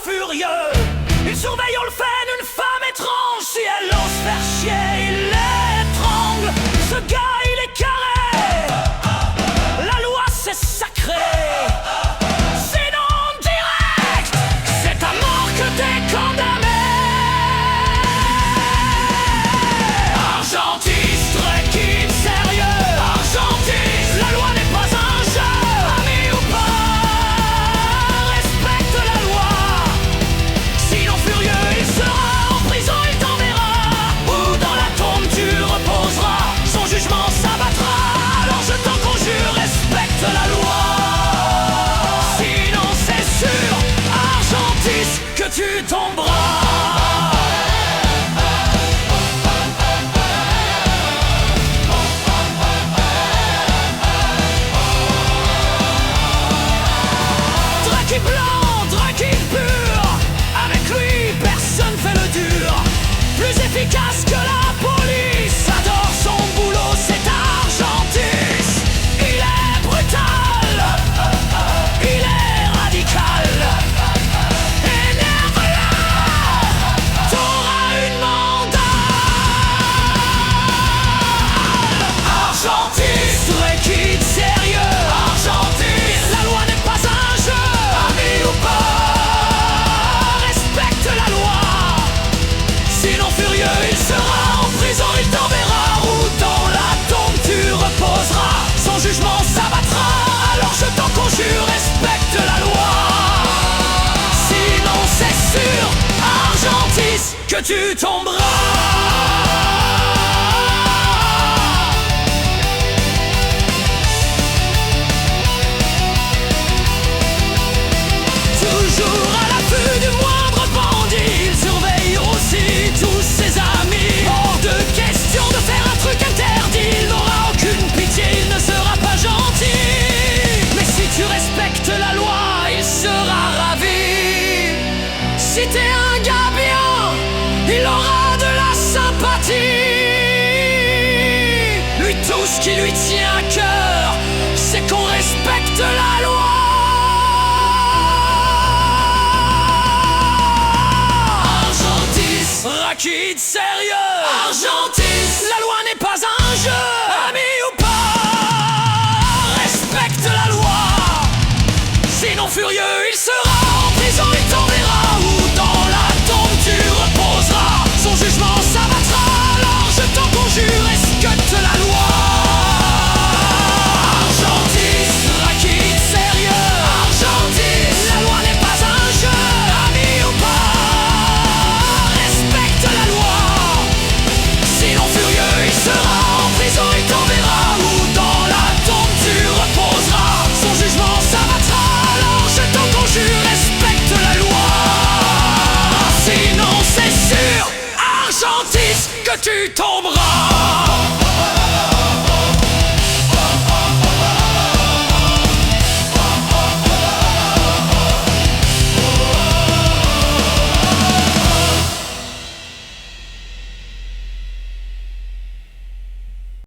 Furieux, il surveille Olfen, une femme étrange. Si elle ose faire chier, il l'étrangle. Ce gars, il est carré. La loi, c'est sacré. Sinon, direct, c'est à mort que t'es condamné. Argentis, Drekid, sérieux. Argentis, la loi n'est pas un jeu. Ami ou pas, respecte la loi. Sinon furieux, il sera en prison, il t'enverra. Ou dans la tombe tu reposeras. Son jugement s'abattra. Alors je t'en conjure, respecte la loi. Sinon c'est sûr, Argentis, que tu tomberas. Drekid blanc, Drekid pur. Avec lui, personne fait le dur. Plus efficace que la police. Adore son boulot, c'est Argentis. Il est brutal. Il est radical. Énerve-la. T'auras une mandale. Argentis, Drekid sérieux. Argentis, la loi n'est pas un jeu. Ami ou pas, respecte la loi. Sinon furieux, il sera en prison, il t'enverra. Ou dans la tombe tu reposeras. Son jugement s'abattra. Alors je t'en conjure, respecte la loi. Sinon c'est sûr, Argentis, que tu tomberas. Toujours à l'affût du moindre bandit, il surveille aussi tous ses amis. Hors de question de faire un truc interdit, il n'aura aucune pitié, il ne sera pas gentil. Mais si tu respectes la loi, il sera ravi. Si t'es un gars bien, il aura de la sympathie. Lui, tout ce qui lui tient à cœur, c'est qu'on respecte la loi. Drekid sérieux. Argentis, la loi n'est pas un jeu. Ami ou pas, respecte la loi. Sinon furieux, il sera en prison, il t'enverra. Ou dans la tombe tu reposeras. Son jugement s'abattra. Alors je t'en conjure, respecte la loi. Argentis, Drekid sérieux. Argentis, la loi n'est pas un jeu. Ami ou pas, respecte la loi. Sinon furieux, il sera en prison, il t'enverra. Ou dans la tombe tu reposeras. Son jugement s'abattra. Alors je t'en conjure, respecte la loi. Sinon c'est sûr, Argentis, que tu tomberas.